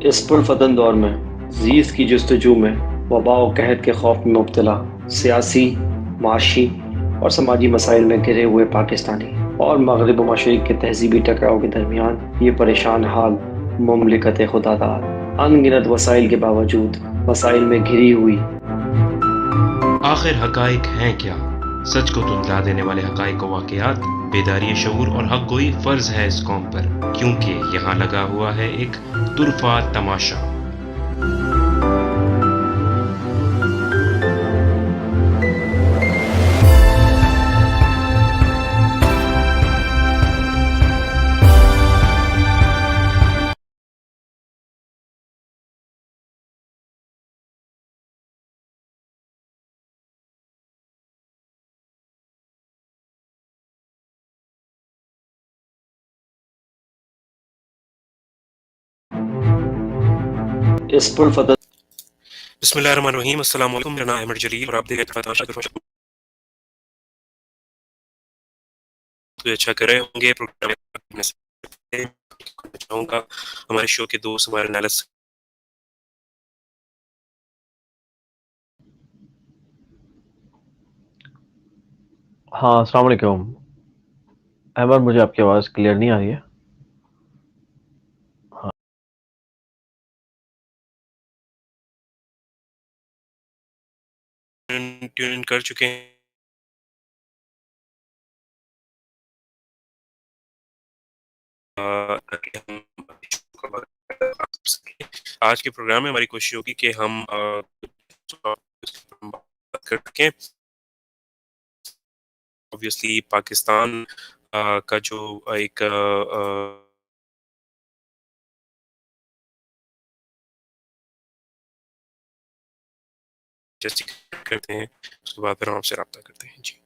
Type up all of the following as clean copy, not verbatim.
इस पुरफ़तन दौर में ज़ीज़ की जस्तजू में वबा व कहत के खौफ में मुब्तला सियासी, माशी और समाजी मसाइल में घिरे हुए पाकिस्तानी और मगरिब व मशरिक़ के तहज़ीबी टकराव के दरमियान ये परेशान हाल मुमलिकत खुदादाद अनगिनत वसाइल के बावजूद मसाइल में घिरी हुई। आखिर हक़ाइक़ हैं क्या? सच को तुतला देने वाले हक़ाइक़ व वाक़ियात, बेदारी शऊर और हक़ गोई फ़र्ज़ है इस कौम पर, क्योंकि यहाँ लगा हुआ है एक तुरफ़ा तमाशा। इस पुरफ़तन बिस्मिल्लाहिर्रहमानिर्रहीम, अस्सलाम वालेकुम। मेरा नाम अहमद जलील और आप देख रहे हैं आशा करता हूँ कोई अच्छा कर रहे होंगे। प्रोग्राम में से चाहूँगा हमारे शो के दोस्त हमारे एनालिस्ट हाँ, अस्सलाम वालेकुम। अहमद, मुझे आपकी आवाज़ क्लियर नहीं आ रही है। हाँ, ट्यून इन कर चुके हैं। ताकि हम आज के प्रोग्राम में हमारी कोशिश होगी कि हम बात कर सकें। ऑब्वियसली पाकिस्तान का जो एक जैसे करते हैं, उसके बाद फिर हम आपसे रब्ता करते हैं। जी।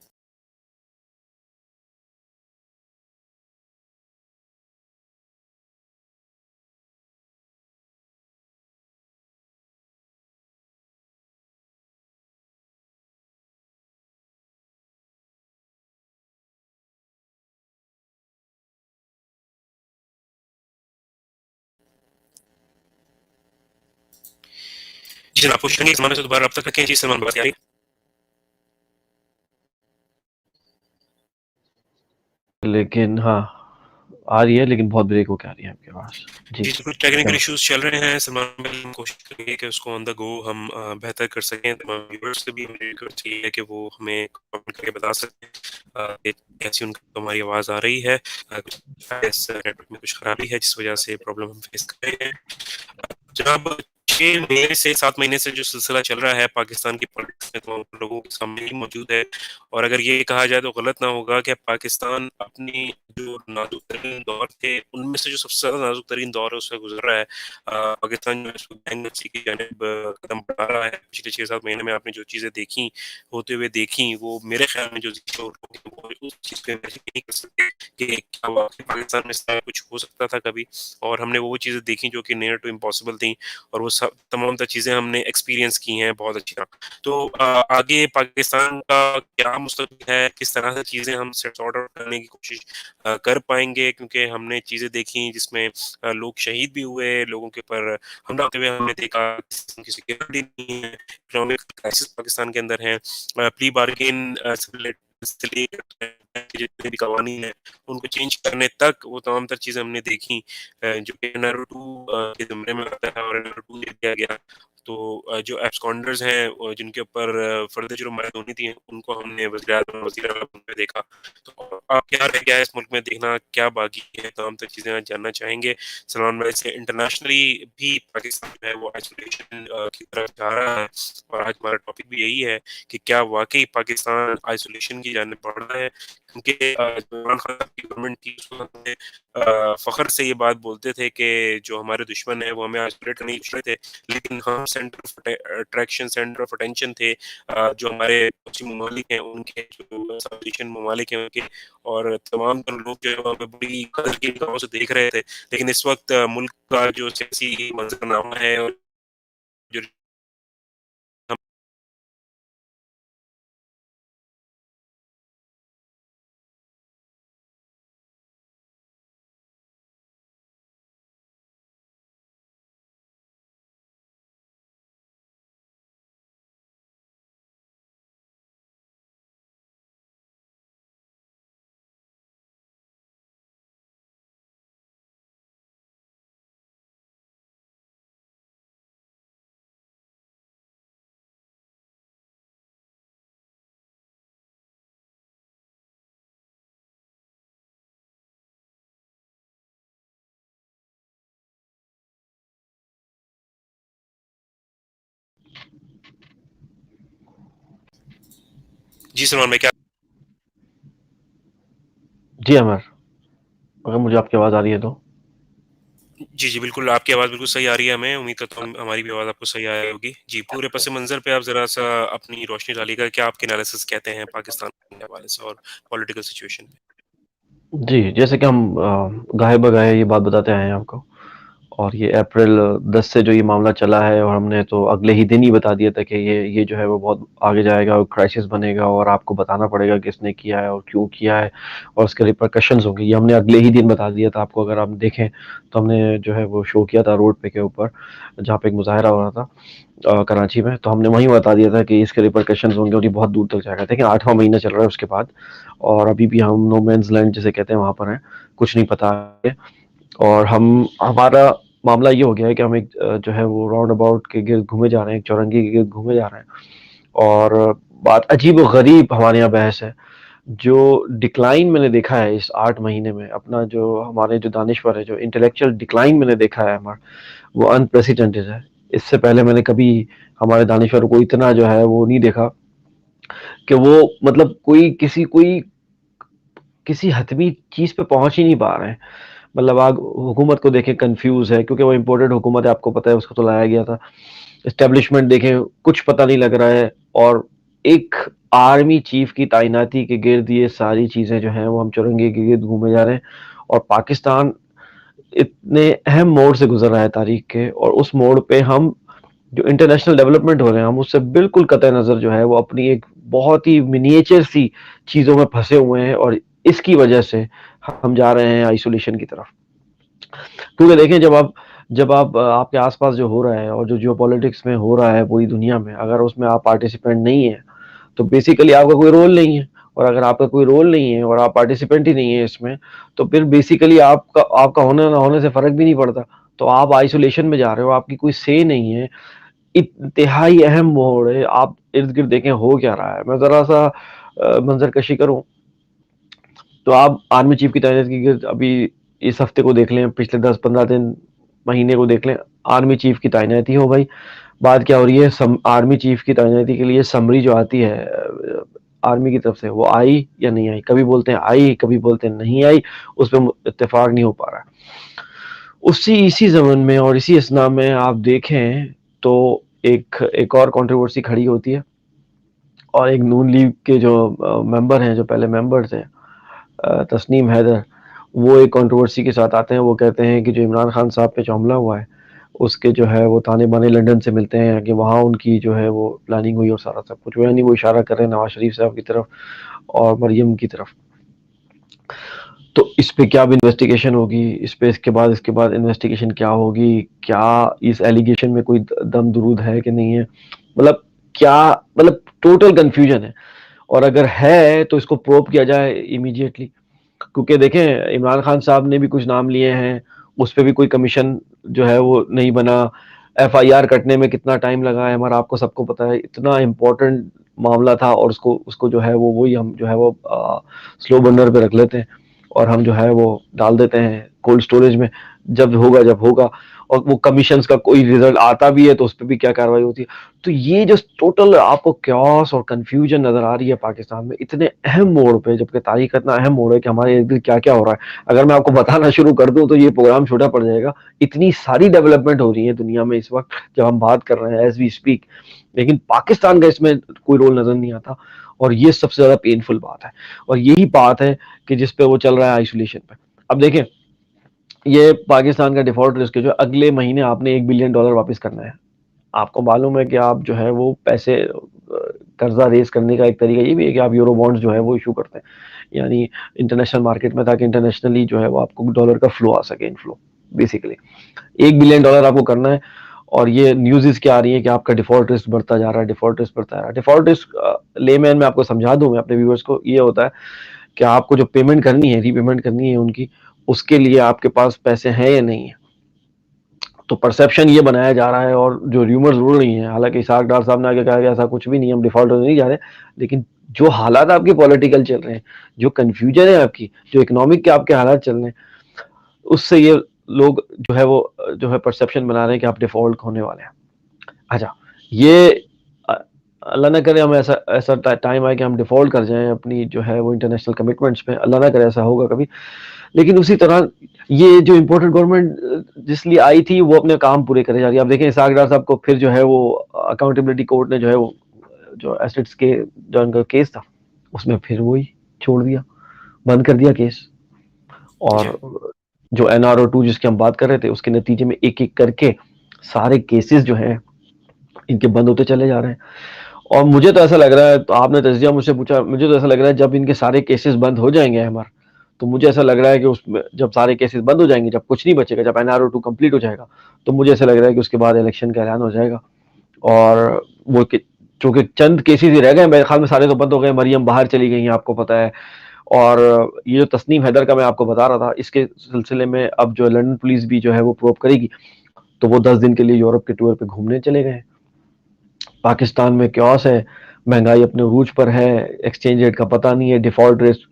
जी जनाब, कोशिश करेंगे सलमान से दोबारा रब्ता करके। जी सलमान, बात आ रही है? लेकिन हाँ, आ रही है, लेकिन बहुत ब्रेक होके आ रही है आपकी आवाज़। जी, जी, तो कुछ टेक्निकल क्या इश्यूज़ चल रहे हैं सलमान भाई, हम कोशिश करेंगे कि उसको ऑन द गो हम बेहतर कर सकें। तमाम व्यूअर्स से भी हमें रिक्वेस्ट यही है कि वो हमें कमेंट करके बता सकें कि कैसी उनको हमारी आवाज़ आ रही है। कुछ इस नेटवर्क में कुछ खराबी है जिस वजह से प्रॉब्लम हम फेस कर रहे हैं। जनाब, 6 महीने से 7 महीने से जो सिलसिला चल रहा है पाकिस्तान की पॉलिटिक्स में, तो लोगों के सामने ही मौजूद है। और अगर ये कहा जाए तो गलत ना होगा कि पाकिस्तान अपनी जो नाजुक तरीन दौर थे, उनमें से जो सबसे ज़्यादा नाजुक तरीन दौर है उससे गुजर रहा है। पाकिस्तान जो है इसको बैंगर्सी की जानिब कदम बढ़ा रहा है। पिछले 6-7 महीने में आपने जो चीज़ें देखी, होते हुए देखी, वो मेरे ख्याल में जो वो उस चीज़ को इमेजिन नहीं कर सकते कि क्या वाक़ई पाकिस्तान में इस तरह कुछ हो सकता था कभी। और हमने वो चीज़ें देखी जो कि नियर टू इम्पॉसिबल थी, और वो सब तमाम तर चीज़ें हमने एक्सपीरियंस की हैं बहुत अच्छी तरह। तो आगे पाकिस्तान का क्या मुस्तकबिल है, किस तरह से चीज़ें हम सॉर्ट आउट करने की कोशिश कर पाएँगे, क्योंकि हमने चीज़ें देखी जिसमें लोग शहीद भी हुए, लोगों के ऊपर हमला होते हुए हमने देखा, किसी की सिक्योरिटी नहीं है, इकोनॉमिक क्राइसिस पाकिस्तान के अंदर है। प्ली बार्गेन से लेकर जितने भी कवानीन हैं, उनको चेंज करने तक वो तमाम तर चीज़ें हमने देखी, जो कि एनआरओ 2 के ज़मरे में आता है और एनआरओ 2 दे दिया गया। तो जो एब्सकॉन्डर्स हैं जिनके ऊपर फर्द जुर्मायत होनी थी, उनको हमने वज़ीर-ए-आज़म, वज़ीर-ए-आला में देखा। तो अब क्या रह गया है इस मुल्क में देखना क्या बाकी है, तमाम तर चीज़ें आज जानना चाहेंगे सलमान भाई से। इंटरनेशनली भी पाकिस्तान जो है वो आइसोलेशन की तरफ जा रहा है, और आज हमारा टॉपिक भी यही है कि क्या वाक़ई पाकिस्तान आइसोलेशन की जानिब बढ़ रहा है? क्योंकि इमरान खान की गवर्नमेंट थी उस वक़्त में फ़ख्र से ये बात बोलते थे कि जो हमारे दुश्मन हैं वो हमें आइसोलेट करने की कोशिश थे, लेकिन हम centre of attraction, centre of attention थे। जो हमारे पश्चिमी ममालिक हैं उनके, जो साउथ एशियन ममालिक हैं उनके, और तमाम तर लोग जो है वो हमें बड़ी कदर की निगाहों से देख रहे थे। लेकिन इस वक़्त मुल्क का जो सियासी मंज़रनामा है और जो जी सलमान भाई, क्या जी अमर, अगर मुझे आपकी आवाज़ आ रही है तो। जी, बिल्कुल, आपकी आवाज़ बिल्कुल सही आ रही है हमें, उम्मीद करता हूँ हमारी भी आवाज़ आपको सही आ रही होगी। जी, पूरे पस मंज़र पे आप ज़रा-सा अपनी रोशनी डालिएगा, क्या आपके एनालिसिस कहते हैं पाकिस्तान के हवाले से और पॉलिटिकल सिचुएशन पे? जी, जैसे कि हम गाहे-बगाहे ये बात बताते आए हैं आपको, और ये अप्रैल 10 से जो ये मामला चला है, और हमने तो अगले ही दिन ही बता दिया था कि ये जो है वो बहुत आगे जाएगा और क्राइसिस बनेगा, और आपको बताना पड़ेगा किसने किया है और क्यों किया है, और उसके रिपरकशंस होंगे। ये हमने अगले ही दिन बता दिया था आपको। अगर आप देखें तो हमने जो है वो शो किया था रोड पे के ऊपर, जहाँ पे एक मुज़ाहिरा हो रहा था कराची में, तो हमने वहीं बता दिया था कि इसके रिपरकशंस होंगे और ये बहुत दूर तक जाएगा। लेकिन 8वां महीना चल रहा है उसके बाद, और अभी भी हम नो मैन्स लैंड जिसे कहते हैं वहाँ पर हैं, कुछ नहीं पता है। और हमारा मामला ये हो गया है कि हम एक जो है वो राउंड अबाउट के गिर्द घूमे जा रहे हैं, एक चौरंगी के गिर्द घूमे जा रहे हैं, और बात अजीब-ओ-गरीब हमारे यहाँ बहस है। जो डिक्लाइन मैंने देखा है इस 8 महीने में, अपना जो हमारे जो दानिश्वर है, जो इंटेलेक्चुअल डिक्लाइन मैंने देखा है हमारा, वो अनप्रेसिडेंटेड है। इससे पहले मैंने कभी हमारे दानिश्वर को इतना जो है वो नहीं देखा कि वो मतलब कोई किसी हतमी चीज़ पे पहुँच ही नहीं पा रहे हैं। मतलब आप हुकूमत को देखें, कंफ्यूज है, क्योंकि वो इम्पोर्टेड हुकूमत है, आपको पता है, उसको तो लाया गया था। एस्टेब्लिशमेंट देखें, कुछ पता नहीं लग रहा है, और एक आर्मी चीफ की तैनाती के गिर्द ये सारी चीजें जो हैं वो हम चुरंगी के गिर्द घूमे जा रहे हैं। और पाकिस्तान इतने अहम मोड़ से गुजर रहा है तारीख के, और उस मोड़ पे हम जो इंटरनेशनल डेवलपमेंट हो रहे हैं, हम उससे बिल्कुल कतई नज़र जो है वो अपनी एक बहुत ही मिनिएचर सी चीज़ों में फंसे हुए हैं, और इसकी वजह से हम जा रहे हैं आइसोलेशन की तरफ। क्योंकि देखें, जब आप आपके आसपास जो हो रहा है और जो जियोपॉलिटिक्स में हो रहा है पूरी दुनिया में, अगर उसमें आप पार्टिसिपेंट नहीं है तो बेसिकली आपका कोई रोल नहीं है। और अगर आपका कोई रोल नहीं है और आप पार्टिसिपेंट ही नहीं है इसमें, तो फिर बेसिकली आपका आपका होने ना होने से फर्क भी नहीं पड़ता। तो आप आइसोलेशन में जा रहे हो, आपकी कोई से नहीं है। इंतहाई अहम मोड़ है। आप इर्द गिर्द देखें हो क्या रहा है। मैं जरा सा मंजर कशी करूं तो आप आर्मी चीफ की तैनाती की गिर्द अभी इस हफ्ते को देख लें, पिछले 10-15 दिन, महीने को देख लें, आर्मी चीफ की तैनाती हो भाई। बात क्या हो रही है, आर्मी चीफ की तैनाती के लिए समरी जो आती है आर्मी की तरफ से, वो आई या नहीं आई। कभी बोलते हैं आई, कभी बोलते हैं नहीं आई। उस पर इत्तेफाक नहीं हो पा रहा है। उसी इसी जमन में और इसी असना में आप देखें तो एक और कंट्रोवर्सी खड़ी होती है, और एक नून लीग के जो मेंबर हैं, जो पहले मेंबर्स हैं, तस्नीम हैदर, वो एक कंट्रोवर्सी के साथ आते हैं। वो कहते हैं कि जो इमरान खान साहब पे जो हमला हुआ है, उसके जो है वो ताने बाने लंदन से मिलते हैं कि वहाँ उनकी जो है वो प्लानिंग हुई, और सारा सब कुछ वो, यानी वो इशारा कर रहे हैं नवाज शरीफ साहब की तरफ और मरियम की तरफ। तो इस पे क्या अब इन्वेस्टिगेशन होगी, इस पे इसके बाद इन्वेस्टिगेशन क्या होगी, क्या इस एलिगेशन में कोई दम दुरूद है कि नहीं है, मतलब क्या, मतलब टोटल कंफ्यूजन है। और अगर है तो इसको प्रोब किया जाए इमीडिएटली, क्योंकि देखें इमरान खान साहब ने भी कुछ नाम लिए हैं, उस पर भी कोई कमीशन जो है वो नहीं बना। एफआईआर कटने में कितना टाइम लगा है हमारा, आपको सबको पता है। इतना इम्पोर्टेंट मामला था, और उसको उसको जो है वो वही हम जो है वो स्लो बर्नर पे रख लेते हैं, और हम जो है वो डाल देते हैं कोल्ड स्टोरेज में। जब होगा और वो कमीशंस का कोई रिजल्ट आता भी है तो उस पर भी क्या कार्रवाई होती है। तो ये जो टोटल आपको क्योस और कंफ्यूजन नजर आ रही है पाकिस्तान में इतने अहम मोड़ पे, जबकि तारीख का इतना अहम मोड़ है कि हमारे इर्द गिर्द क्या क्या हो रहा है, अगर मैं आपको बताना शुरू कर दूं तो ये प्रोग्राम छोटा पड़ जाएगा। इतनी सारी डेवलपमेंट हो रही है दुनिया में इस वक्त जब हम बात कर रहे हैं एज वी स्पीक, लेकिन पाकिस्तान का इसमें कोई रोल नजर नहीं आता। और ये सबसे ज्यादा पेनफुल बात है, और यही बात है कि जिसपे वो चल रहा है आइसोलेशन पे। अब देखें, ये पाकिस्तान का डिफॉल्ट रिस्क है, जो अगले महीने आपने $1 बिलियन वापस करना है। आपको मालूम है कि आप जो है वो पैसे कर्जा रेज करने का एक तरीका ये भी है कि आप यूरो बॉन्ड्स जो है वो इशू करते हैं, यानी इंटरनेशनल मार्केट में, ताकि इंटरनेशनली जो है वो आपको डॉलर का फ्लो आ सके, इनफ्लो। बेसिकली $1 बिलियन आपको करना है। और ये न्यूज़ क्या आ रही है कि आपका डिफॉल्ट रिस्क बढ़ता जा रहा है, डिफॉल्ट रिस्क बढ़ता जा रहा है। डिफॉल्ट रिस्क लेमैन में आपको समझा दूं मैं अपने व्यूअर्स को, ये होता है कि आपको जो पेमेंट करनी है, रीपेमेंट करनी है उनकी, उसके लिए आपके पास पैसे हैं या नहीं है। तो परसेप्शन ये बनाया जा रहा है, और जो र्यूमर्स उड़ रही हैं, हालांकि इसाक डार साहब ने आगे कहा कि ऐसा कुछ भी नहीं, हम डिफॉल्ट होने नहीं जा रहे, लेकिन जो हालात आपके पॉलिटिकल चल रहे हैं, जो कंफ्यूजन है आपकी, जो इकोनॉमिक के आपके हालात चल रहे हैं, उससे ये लोग जो है वो जो है परसेप्शन बना रहे हैं कि आप डिफॉल्ट होने वाले हैं। अच्छा, ये अल्लाह ना करे हम ऐसा ऐसा टाइम आए कि हम डिफ़ॉल्ट कर जाएँ अपनी जो है वो इंटरनेशनल कमिटमेंट्स पे, अल्लाह ना करे ऐसा होगा कभी। लेकिन उसी तरह ये जो इम्पोर्टेड गवर्नमेंट जिस लिए आई थी वो अपने काम पूरे करे जा रही है। अब देखें इसहाक डार साहब को फिर जो है वो अकाउंटेबिलिटी कोर्ट ने जो है वो जो एसेट्स के जो उनका केस था, उसमें फिर वही छोड़ दिया, बंद कर दिया केस। जी। और जो एनआरओ 2 जिसकी हम बात कर रहे थे, उसके नतीजे में एक-एक करके सारे केसेस जो हैं, इनके बंद होते चले जा रहे हैं। और मुझे तो ऐसा लग रहा है, तो आपने तज्ज़िया मुझसे पूछा, मुझे तो ऐसा लग रहा है जब इनके सारे केसेस बंद हो जाएँगे अमर, तो मुझे ऐसा लग रहा है कि उसमें जब सारे केसेस बंद हो जाएँगे, जब कुछ नहीं बचेगा, जब एनआरओ 2 कंप्लीट हो जाएगा, तो मुझे ऐसा लग रहा है कि उसके बाद इलेक्शन का ऐलान हो जाएगा। और वो कि चूँकि चंद केसेस ही रह गए, मेरे ख़्याल में सारे तो बंद हो गए, मरियम बाहर चली गई हैं, आपको पता है। और ये जो तस्नीम हैदर का मैं आपको बता रहा था, इसके सिलसिले में अब जो लंदन पुलिस भी जो है वो प्रोब करेगी, तो वो 10 दिन के लिए यूरोप के टूर पे घूमने चले गए हैं। पाकिस्तान में क्योस है, महंगाई अपने उरूज पर है, एक्सचेंज रेट का पता नहीं है, डिफ़ॉल्ट रेट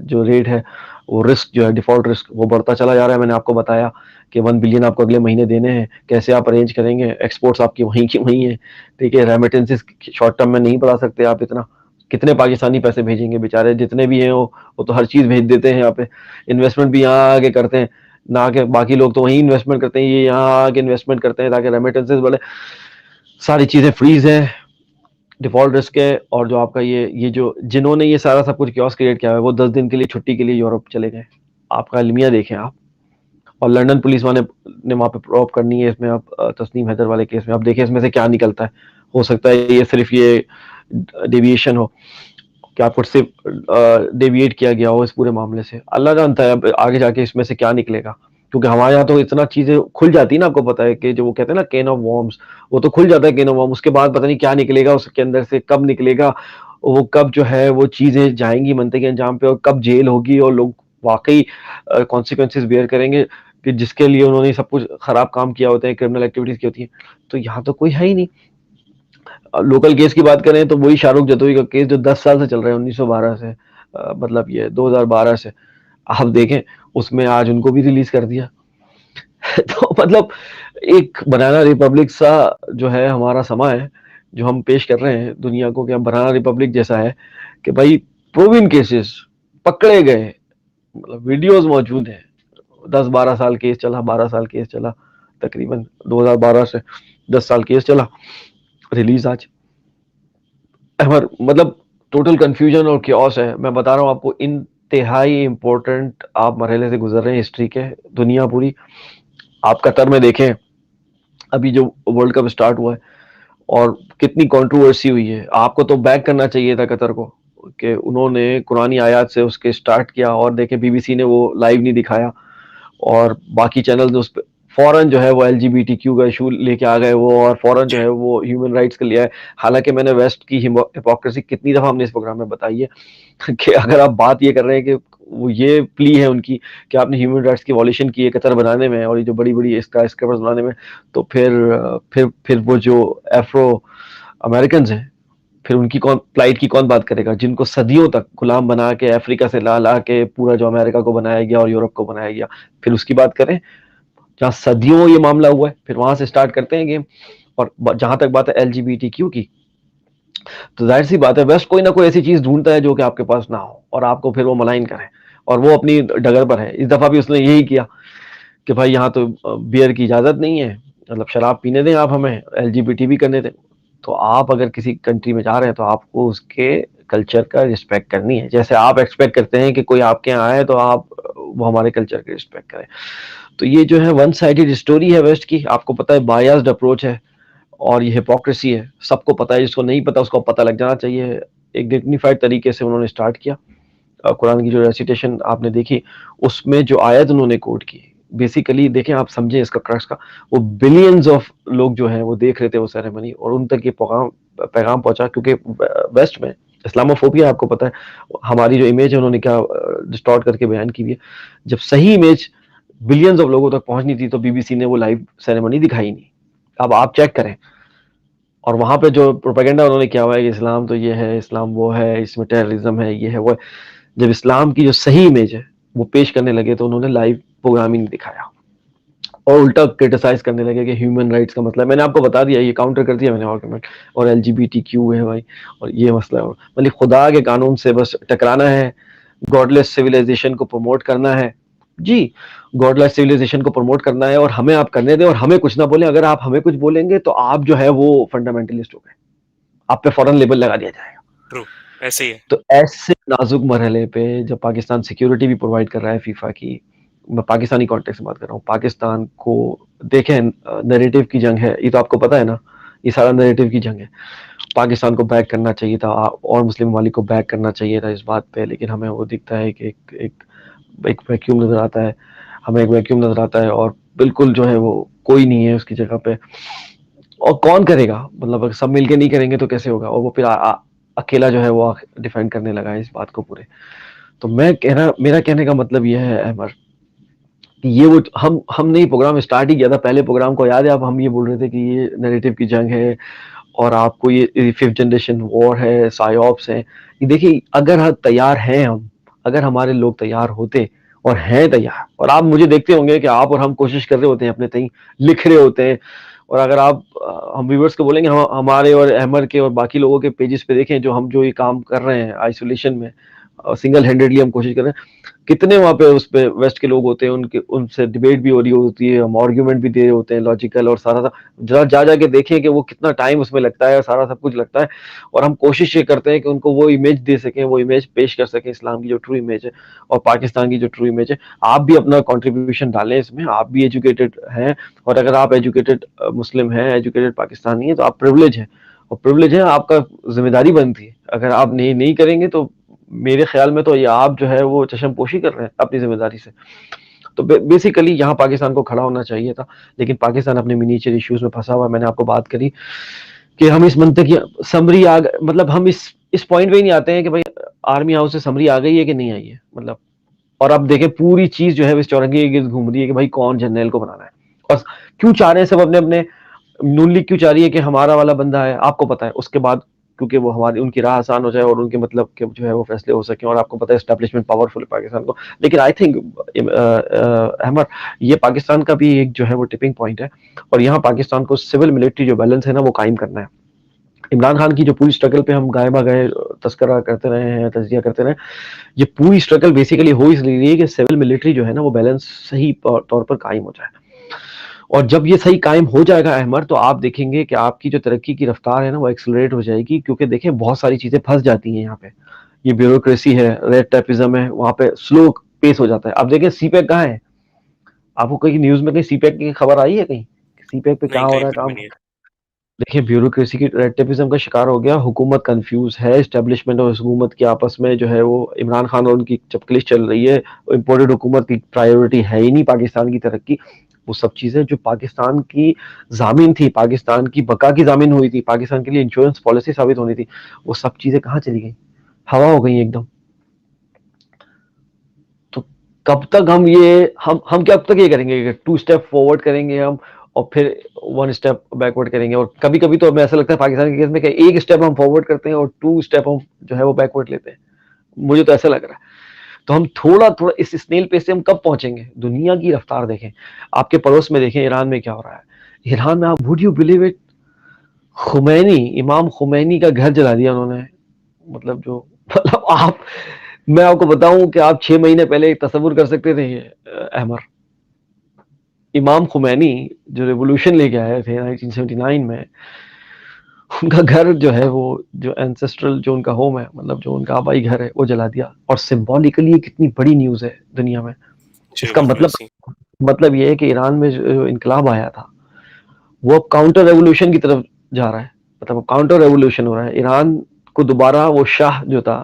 जो रेट है, वो रिस्क जो है डिफ़ॉल्ट रिस्क वो बढ़ता चला जा रहा है। मैंने आपको बताया कि 1 बिलियन आपको अगले महीने देने हैं, कैसे आप अरेंज करेंगे? एक्सपोर्ट्स आपकी वहीं की वहीं हैं, ठीक है? रेमिटेंसेस शॉर्ट टर्म में नहीं बढ़ा सकते आप इतना। कितने पाकिस्तानी पैसे भेजेंगे बेचारे? जितने भी हैं वो तो हर चीज़ भेज देते हैं यहाँ पे। इन्वेस्टमेंट भी यहाँ आके करते हैं, ना कि बाकी लोग तो वहीं इन्वेस्टमेंट करते हैं, ये यहाँ आके इन्वेस्टमेंट करते हैं ताकि रेमिटेंसेस बढ़े। सारी चीज़ें फ्रीज़ हैं। डिफ़ॉल्ट रिस्क है। और जो आपका ये जो जिन्होंने ये सारा सब कुछ कियोस्क क्रिएट किया है, वो 10 दिन के लिए छुट्टी के लिए यूरोप चले गए। आपका अलमिया देखें आप। और लंदन पुलिस वाले ने वहाँ पे प्रोब करनी है इसमें, आप तस्नीम हैदर वाले केस में आप देखें इसमें से क्या निकलता है। हो सकता है ये सिर्फ ये डेविएशन हो, कि आपको सिर्फ डेविएट किया गया हो इस पूरे मामले से। अल्लाह जानता है अब आगे जाके इसमें से क्या निकलेगा। क्योंकि हमारे यहाँ तो इतना चीज़ें खुल जाती है ना, आपको पता है कि जो वो कहते हैं ना कैन ऑफ वॉर्म्स, वो तो खुल जाता है कैन ऑफ वॉर्म, उसके बाद पता नहीं क्या निकलेगा उसके अंदर से, कब निकलेगा, वो कब जो है वो चीज़ें जाएँगी मनते के अंजाम पे, और कब जेल होगी और लोग वाक़ई कॉन्सिक्वेंसेस बेयर करेंगे कि जिसके लिए उन्होंने सब कुछ खराब काम किया होता है, क्रिमिनल एक्टिविटीज़ की होती हैं। तो यहाँ तो कोई है ही नहीं। लोकल केस की बात करें तो वही शाहरुख जतोई का केस जो 10 साल से चल रहा है, 1912 से, मतलब ये 2012 से। आप देखें उसमें आज उनको भी रिलीज़ कर दिया। तो मतलब एक बनाना रिपब्लिक सा जो है हमारा समा है, जो हम पेश कर रहे हैं दुनिया को, कि हम बनाना रिपब्लिक जैसा है कि भाई प्रूवन केसेस पकड़े गए, मतलब वीडियोज़ मौजूद हैं। 10-12 साल केस चला, 12 साल केस चला, तकरीबन 2012 से 10 साल केस चला, रिलीज़ आज। मतलब टोटल कंफ्यूजन और क्योस है। मैं बता रहा हूँ आपको, इंतहाई इंपॉर्टेंट आप मरहले से गुजर रहे हैं हिस्ट्री के, दुनिया पूरी। आप कतर में देखें, अभी जो वर्ल्ड कप स्टार्ट हुआ है और कितनी कंट्रोवर्सी हुई है। आपको तो बैक करना चाहिए था कतर को, कि उन्होंने कुरानी आयत से उसके स्टार्ट किया, और देखें बीबीसी ने वो लाइव नहीं दिखाया, और बाकी चैनल ने उस पे फौरन जो है वो एलजीबीटीक्यू का इशू लेके आ गए वो, और फौरन जो जी। है वो ह्यूमन राइट्स के लिए आए। हालांकि मैंने वेस्ट की हिपोक्रेसी कितनी दफा हमने इस प्रोग्राम में बताई है कि अगर आप बात ये कर रहे हैं कि वो ये प्ली है उनकी कि आपने ह्यूमन राइट्स की वॉल्यूशन की है कतर बनाने में और ये जो बड़ी बड़ी स्काई स्क्रैपर्स बनाने में, तो फिर वो जो एफ्रो अमेरिकन हैं, फिर उनकी कौन फ्लाइट की कौन बात करेगा, जिनको सदियों तक गुलाम बना के अफ्रीका से ला ला के पूरा जो अमेरिका को बनाया गया और यूरोप को बनाया गया, फिर उसकी बात करें जहाँ सदियों ये मामला हुआ है, फिर वहां से स्टार्ट करते हैं गेम। और जहां तक बात है एलजीबीटीक्यू की, तो जाहिर सी बात है वेस्ट कोई ना कोई ऐसी चीज ढूंढता है जो कि आपके पास ना हो और आपको फिर वो मलाइन करे, और वो अपनी डगर पर है। इस दफा भी उसने यही किया कि भाई यहाँ तो बियर की इजाजत नहीं है, मतलब शराब पीने दें आप, हमें एलजीबीटी भी करने दें। तो आप अगर किसी कंट्री में जा रहे हैं तो आपको उसके कल्चर का रिस्पेक्ट करनी है, जैसे आप एक्सपेक्ट करते हैं कि कोई आपके यहाँ आए तो आप वो हमारे कल्चर की रिस्पेक्ट करें। तो ये जो है वन साइडेड स्टोरी है वेस्ट की, आपको पता है बायस्ड अप्रोच है, और ये हिपोक्रेसी है, सबको पता है, जिसको नहीं पता उसको पता लग जाना चाहिए। एक डिग्निफाइड तरीके से उन्होंने स्टार्ट किया। कुरान की जो रेसिटेशन आपने देखी, उसमें जो आयत उन्होंने कोट की, बेसिकली देखें आप समझें इसका क्रक्स का, वो बिलियंस ऑफ लोग जो हैं वो देख रहे थे वो सेरेमनी, और उन तक ये पैगाम पहुंचा, क्योंकि वेस्ट में इस्लामोफोबिया, आपको पता है हमारी जो इमेज है उन्होंने क्या डिस्टॉर्ट करके बयान की हुई है। जब सही इमेज बिलियंस ऑफ लोगों तक पहुंचनी थी तो बीबीसी ने वो लाइव सेरेमनी दिखाई नहीं। अब आप चेक करें, और वहां पे जो प्रोपेगेंडा उन्होंने किया हुआ है कि इस्लाम तो ये है, इस्लाम वो है, इसमें टेररिज्म है, ये है वो है, जब इस्लाम की जो सही इमेज है वो पेश करने लगे तो उन्होंने लाइव प्रोग्राम ही नहीं दिखाया। और उल्टा क्रिटिसाइज करने लगे कि ह्यूमन राइट्स का मतलब, मैंने आपको बता दिया, ये काउंटर कर दिया मैंने आर्गुमेंट, और एलजीबीटीक्यू है भाई, और ये मसला है, मतलब खुदा के कानून से बस टकराना है, गॉडलेस सिविलाइजेशन को प्रमोट करना है जी, गॉडलेस सिविलाइजेशन को प्रमोट करना है, और हमें आप करने दें और हमें कुछ ना बोलें। अगर आप हमें कुछ बोलेंगे तो आप जो है वो फंडामेंटलिस्ट हो गए, आप पे फौरन लेबल लगा दिया जाएगा। ट्रू, ऐसे ही है। तो ऐसे नाजुक मरहले पे जब पाकिस्तान सिक्योरिटी भी प्रोवाइड कर रहा है फीफा की, मैं पाकिस्तानी कॉन्टेक्स्ट में बात कर रहा हूँ, पाकिस्तान को देखें, नैरेटिव की जंग है, ये तो आपको पता है ना, ये सारा नैरेटिव की जंग है। पाकिस्तान को बैक करना चाहिए था और मुस्लिम ममालिक को बैक करना चाहिए था इस बात पे, लेकिन हमें वो दिखता है कि एक वैक्यूम नजर आता है, हमें एक वैक्यूम नजर आता है, और बिल्कुल जो है वो कोई नहीं है उसकी जगह पे। और कौन करेगा, मतलब अगर सब मिलके नहीं करेंगे तो कैसे होगा, और वो फिर अकेला जो है वो डिफेंड करने लगा है इस बात को पूरे। तो मेरा कहने का मतलब यह है अहमर, कि ये वो हमने ये प्रोग्राम स्टार्ट ही किया था, पहले प्रोग्राम को याद है आप, हम ये बोल रहे थे कि ये नैरेटिव की जंग है और आपको ये फिफ्थ जनरेशन वॉर है, साइऑप्स है। ये देखिए, अगर हम तैयार हैं, हम अगर हमारे लोग तैयार होते और हैं तैयार, और आप मुझे देखते होंगे कि आप और हम कोशिश कर रहे होते हैं अपने तई, लिख रहे होते हैं, और अगर आप हम व्यूअर्स को बोलेंगे, हमारे और अहमर के और बाकी लोगों के पेजेस पे देखें जो ये काम कर रहे हैं आइसोलेशन में, सिंगल हैंडेडली हम कोशिश कर रहे हैं, कितने वहाँ पे उस पे वेस्ट के लोग होते हैं, उनके उनसे डिबेट भी हो रही होती है, हम आर्ग्यूमेंट भी दे रहे होते हैं लॉजिकल, और सारा जरा जाके देखें कि वो कितना टाइम उसमें लगता है, सारा सब कुछ लगता है, और हम कोशिश ये करते हैं कि उनको वो इमेज दे सकें, वो इमेज पेश कर सकें, इस्लाम की जो ट्रू इमेज है और पाकिस्तान की जो ट्रू इमेज है। आप भी अपना कॉन्ट्रीब्यूशन डालें इसमें, आप भी एजुकेटेड हैं, और अगर आप एजुकेटेड मुस्लिम हैं, एजुकेटेड पाकिस्तानी है, तो आप प्रिविलेज है, और प्रिविलेज है, आपका जिम्मेदारी बनती है। अगर आप नहीं करेंगे तो मेरे ख्याल में तो ये आप जो है वो चशमपोशी कर रहे हैं अपनी जिम्मेदारी से। तो बेसिकली यहाँ पाकिस्तान को खड़ा होना चाहिए था, लेकिन पाकिस्तान अपने मिनीचर इश्यूज में फंसा हुआ है। मैंने आपको बात करी कि हम इस मंथ की समरी मतलब हम इस पॉइंट पे ही नहीं आते हैं कि भाई आर्मी हाउस से समरी आ गई है कि नहीं आई है, मतलब। और अब देखें पूरी चीज जो है इस चौरंगी के गिर्द घूम रही है कि भाई कौन जनरल को बनाना है, और क्यों चाह रहे हैं सब अपने अपने, नून लीग क्यों चाह रही है कि हमारा वाला बंदा है, आपको पता है, उसके बाद क्योंकि वो हमारी उनकी राह आसान हो जाए और उनके मतलब के जो है वो फैसले हो सके, और आपको पता है एस्टेब्लिशमेंट पावरफुल है पाकिस्तान को। लेकिन आई थिंक अहमद, ये पाकिस्तान का भी एक जो है वो टिपिंग पॉइंट है, और यहाँ पाकिस्तान को सिविल मिलिट्री जो बैलेंस है ना वो कायम करना है। इमरान खान की जो पूरी स्ट्रगल पे हम गाए बागाए तस्करा करते रहे हैं, तजिया करते रहे, ये पूरी स्ट्रगल बेसिकली हो इसलिए रही है कि सिविल मिलिट्री जो है ना वो बैलेंस सही तौर पर कायम हो जाए। और जब ये सही कायम हो जाएगा अहमद, तो आप देखेंगे कि आपकी जो तरक्की की रफ्तार है ना वो एक्सेलरेट हो जाएगी, क्योंकि देखें बहुत सारी चीजें फंस जाती हैं यहाँ पे, ये ब्यूरोक्रेसी है, रेड टेपिज्म है, वहां पे स्लो पेस हो जाता है। अब देखें सीपैक कहाँ है, आपको कहीं न्यूज में कहीं सीपैक की खबर आई है कहीं, सीपैक पे क्या नहीं, हो कहीं रहा है पर भी काम? नहीं है। देखिए ब्यूरोक्रेसी की रेड टेपिज्म का शिकार हो गया, हुकूमत कंफ्यूज है, एस्टेब्लिशमेंट और हुकूमत की आपस में जो है वो इमरान खान और उनकी चपकलिश चल रही है, इम्पोर्टेड हुकूमत की प्रायोरिटी है ही नहीं पाकिस्तान की तरक्की। वो सब चीजें जो पाकिस्तान की जामीन थी, पाकिस्तान की बका की जामीन हुई थी, पाकिस्तान के लिए इंश्योरेंस पॉलिसी साबित होनी थी, वो सब चीजें कहाँ चली गई, हवा हो गई एकदम। तो कब तक हम क्या अब तक ये करेंगे, टू स्टेप फॉरवर्ड करेंगे हम और फिर वन स्टेप बैकवर्ड करेंगे, और कभी कभी तो हमें ऐसा लगता है पाकिस्तान के केस में कि एक स्टेप हम फॉरवर्ड करते हैं और टू स्टेप हम जो है वो बैकवर्ड लेते हैं, मुझे तो ऐसा लग रहा है। तो हम थोड़ा थोड़ा इस स्नेल पेस से हम कब पहुंचेंगे, दुनिया की रफ्तार देखें, आपके पड़ोस में देखें ईरान में क्या हो रहा है। ईरान में आप would you believe it, Khomeini, इमाम खुमैनी का घर जला दिया उन्होंने, मतलब जो मतलब आप, मैं आपको बताऊं कि आप 6 महीने पहले तस्वुर कर सकते थे ये अहमर, इमाम खुमैनी जो रेवोल्यूशन लेके आए थे 1979 में, उनका घर जो है वो जो एंसेस्ट्रल जो उनका होम है, मतलब जो उनका आबाई घर है वो जला दिया। और सिंबॉलिकली ये कितनी बड़ी न्यूज है दुनिया में। जी, इसका बिल्कुल ऐसे ही। मतलब ये है कि ईरान में जो इनकलाब आया था वो अब काउंटर रेवोल्यूशन की तरफ जा रहा है, मतलब काउंटर रेवोल्यूशन हो रहा है। ईरान को दोबारा वो शाह जो था,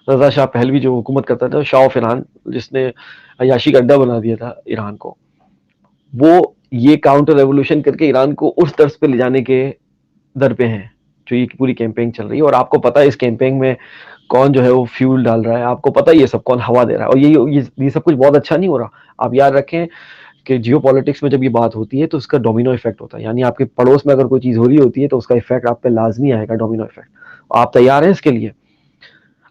रजा शाह पहलवी जो हुकूमत करता था, शाह ऑफ ईरान, जिसने अयाशी का अड्डा बना दिया था ईरान को, वो ये काउंटर रेवोल्यूशन करके ईरान को उस तर्ज पे ले जाने के दर पे हैं जो ये पूरी कैंपेन चल रही है। और आपको पता है इस कैंपेन में कौन जो है वो फ्यूल डाल रहा है, आपको पता है ये सब कौन हवा दे रहा है, और ये सब कुछ बहुत अच्छा नहीं हो रहा। आप याद रखें कि जियो पॉलिटिक्स में जब ये बात होती है तो उसका डोमिनो इफेक्ट होता है, यानी आपके पड़ोस में अगर कोई चीज हो रही होती है तो उसका इफेक्ट आप पे लाजमी आएगा, डोमिनो इफेक्ट। आप तैयार हैं इसके लिए?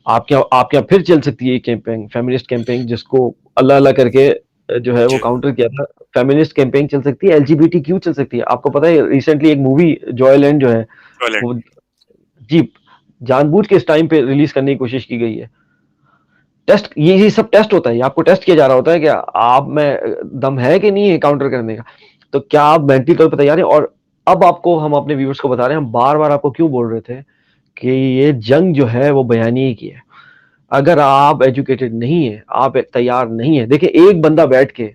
आप क्या फिर चल सकती है ये कैंपेन, फेमिनिस्ट कैंपेन, जिसको अल्लाह अल्लाह करके जो है वो जी, काउंटर किया था, फेमिनिस्ट कैंपेन चल सकती है, एलजीबीटीक्यू चल सकती है। आपको पता है रिसेंटली एक मूवी जॉयलैंड जो है टॉयलेट। वो जी जानबूझ के इस टाइम पे रिलीज करने की कोशिश की गई है। टेस्ट ये सब टेस्ट होता है, ये आपको टेस्ट किया जा रहा होता है कि आप में दम है कि नहीं है काउंटर करने का, तो क्या आप मेंटली तौर पर तैयार हैं। और अब आपको हम अपने व्यूअर्स को बता रहे हैं, हम बार बार आपको क्यों बोल रहे थे कि ये जंग जो है वो बयानी की है। अगर आप एजुकेटेड नहीं है, आप तैयार नहीं है, देखिए एक बंदा बैठ के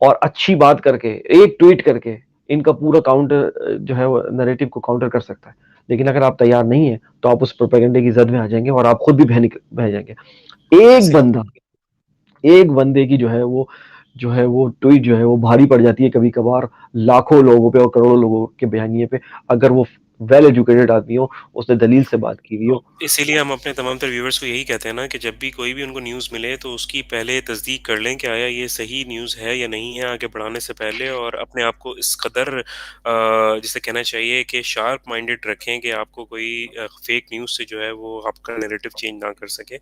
और अच्छी बात करके, एक ट्वीट करके इनका पूरा काउंटर जो है वो नैरेटिव को काउंटर कर सकता है। लेकिन अगर आप तैयार नहीं है तो आप उस प्रोपेगेंडे की जद में आ जाएंगे और आप खुद भी बह जाएंगे। एक सही। बंदा, एक बंदे की जो है वो ट्वीट जो है वो भारी पड़ जाती है कभी कभार लाखों लोगों पे और करोड़ों लोगों के बयानिए पे, अगर वो वेल एजुकेटेड आदमी हो, उसने दलील से बात की हुई तो हो। इसीलिए हम अपने तमाम तर व्यूअर्स को यही कहते हैं ना कि जब भी कोई भी उनको न्यूज़ मिले तो उसकी पहले तस्दीक कर लें कि आया ये सही न्यूज़ है या नहीं है आगे बढ़ाने से पहले, और अपने आप को इस कदर जिसे कहना चाहिए कि शार्प माइंडेड रखें कि आपको कोई फेक न्यूज़ से जो है वो आपका नैरेटिव चेंज ना कर सके।